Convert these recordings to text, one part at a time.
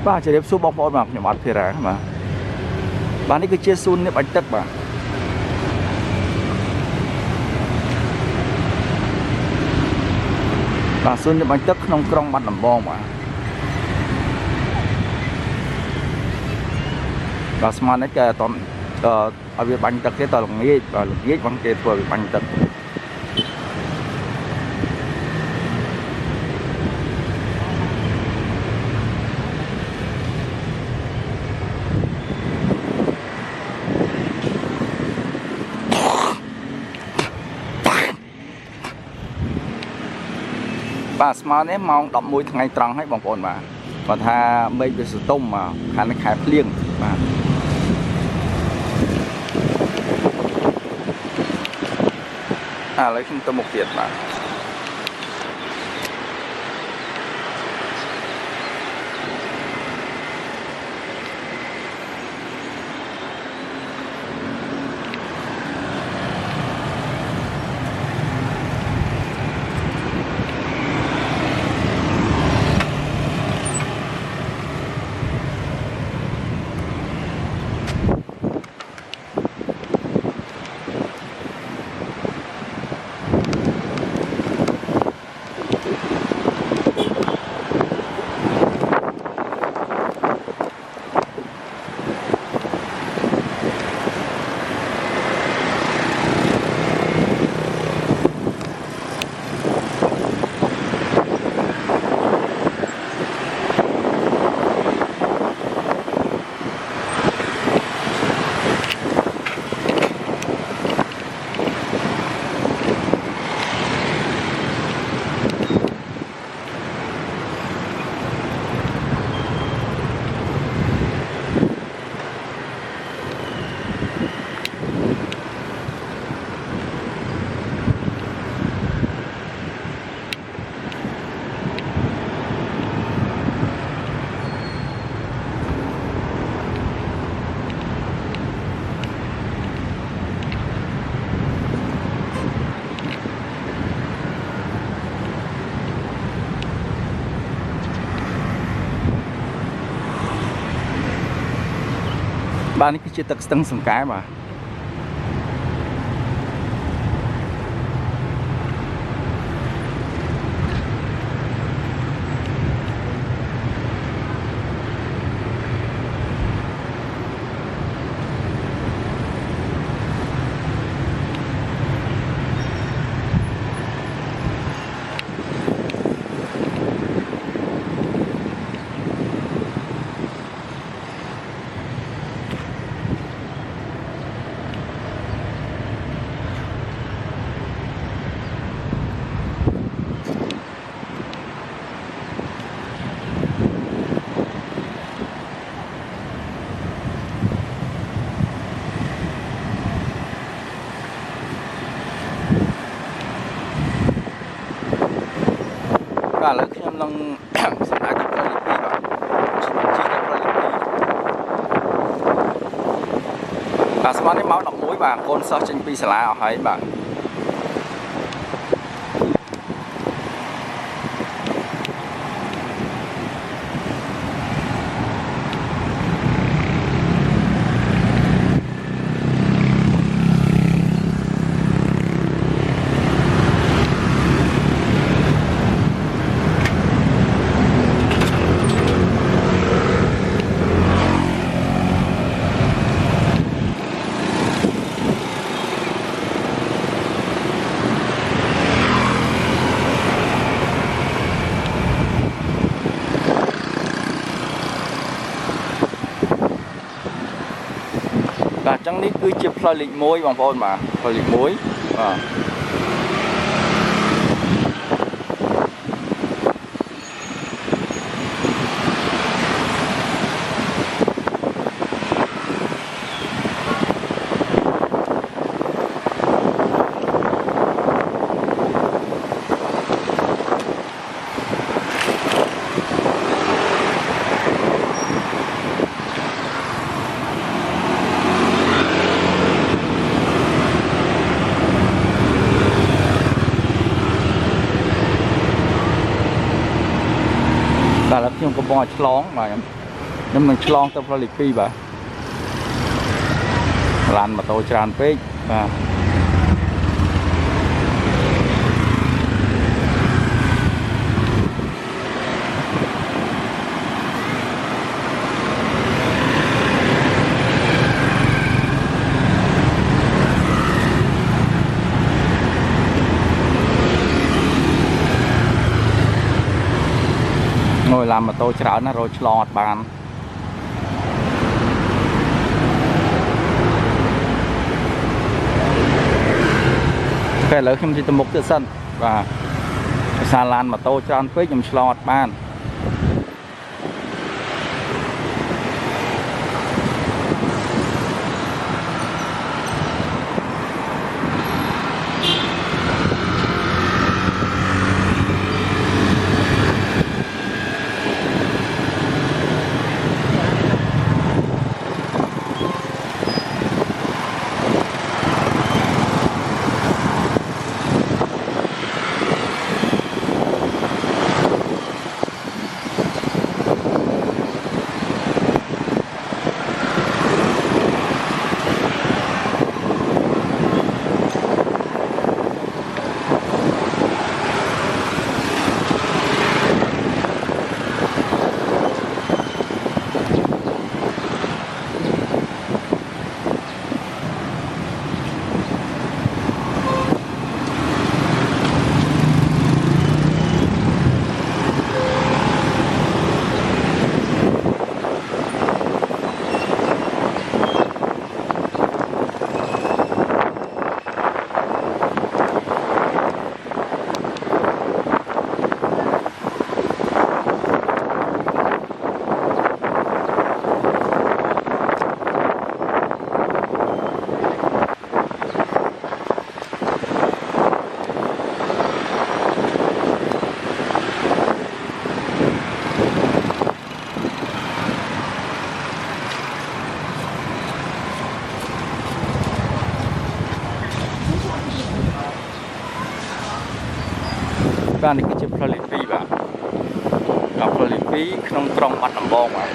บ้าจะเรียบสู้บอลบอลแบบอย่างวัดเพลามาบ้านนี้คือเชียร์ซุนเนี่ยบันตึกบ่าบ้านซุนเนี่ยบันตึกขนมกรองบันลำบองบ่าบ้านสมานนี่แกตอนเอาไปบันตึกที่ตอนหลงยี่บางเกตตัวไปบันตึกบ้านสมาเนี่ยมองดอกมวยทางไงตรังให้บางคนมาพอถ้าไม่ไปสุดต้มมาขันขายเลี้ยงมาอะไรขึ้นตัวหมกเปียดมาบ้านนี้คือตึกตั้งสงกายมาบ้านแล้วที่กำลังสถานที่ผลิตปีแบบชิ้นจีนผลิตปีบ้านสมาร์ทในเมาส์ดอกมุ้ยบ้านคนซอชิ้นปีสลายเอาให้บ้านจังนี้คือจิบพลอยลิกมวยบางคนมาพลอยลิกมวยแต่ละที่มันก็บอฉลองมา nhưng mình chlong tập lịch pi bà lăn mà tôi tràn pê bà ngồi làm mà tôi chở nó rồi lọt bàn cái lỡ khi mình đi mục tự sân và xà lan mà tôi cho ăn phết dùng lọt bànบ้านนี้ก็จะผลิตปีแบบกับผลิตปีขนมตรองบัดน้ำบองมา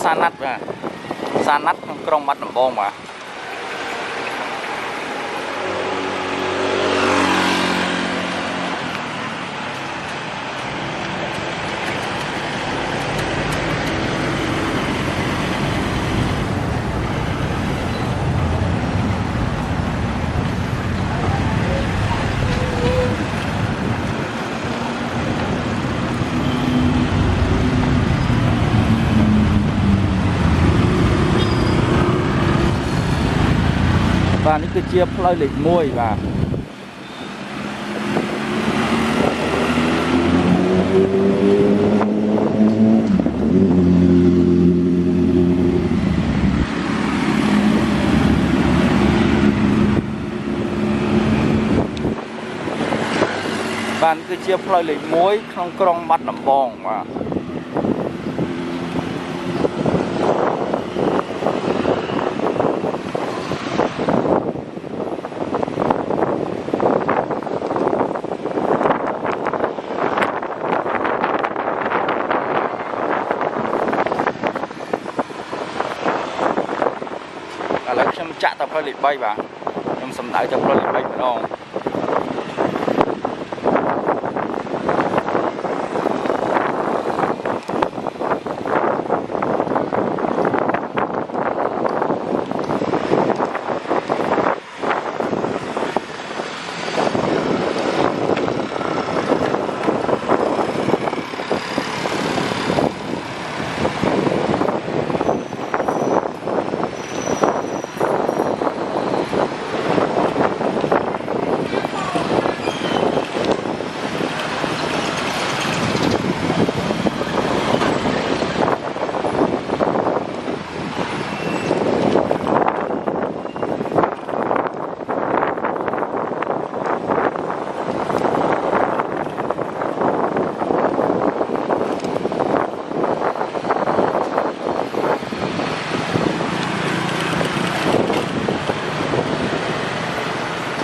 ซานัดว่ะซานัดของกรมบัดน้ำบองว่ะ คือเชียร์พลอยเหล็กมวยบ่าบ้านคือเชียร์พลอยเหล็กมวยក្នុងក្រុងបាត់ដំបងបាទឥឡូវខ្ញុំចាក់តែផ្លូវលេខ3បាទខ្ញុំសំដៅតែផ្លូវលេខ3ម្ដង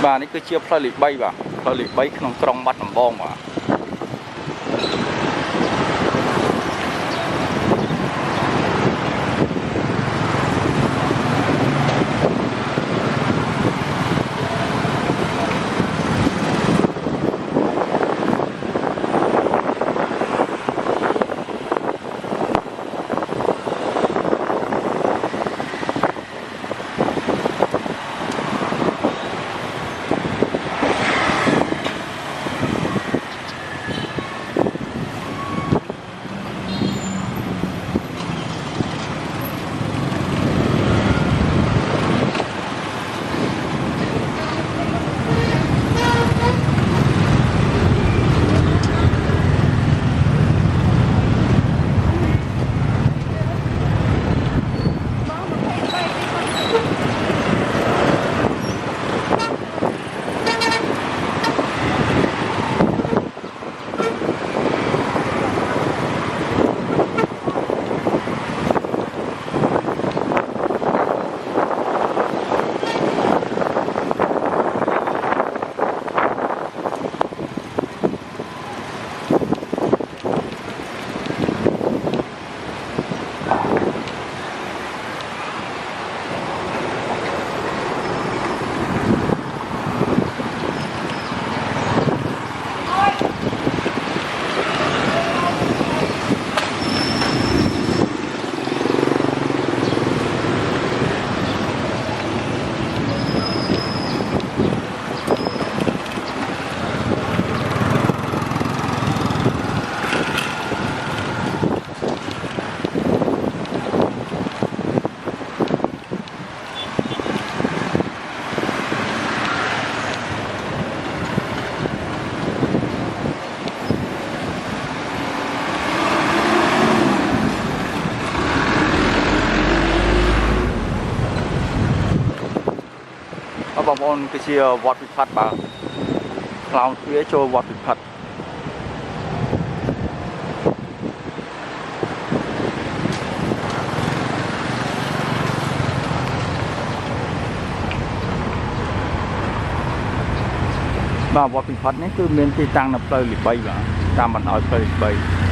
បាទនេះគឺជាផ្លូវលេខ3បាទផ្លូវលេខ3ក្នុងក្រុងបាត់ដំបងបាទបងប្អូនគឺជាវត្តពិផាត់បាទខ្លោងទ្វារចូលវត្តពិផាត់បាទវត្តពិផាត់នេះគឺមានទីតាំងនៅផ្លូវលេខ3បាទតាមបណ្ដោយផ្លូវលេខ3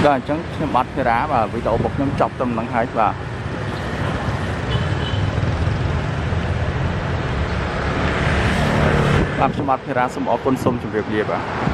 ដល់អញ្ចឹងខ្ញុំបាត់ភារាបាទវីដេអូរបស់ខ្ញុំចប់ត្រឹមហ្នឹងហើយបាទខ្ញុំបាត់ភារាសូមអរគុណសូមជម្រាបលាបាទ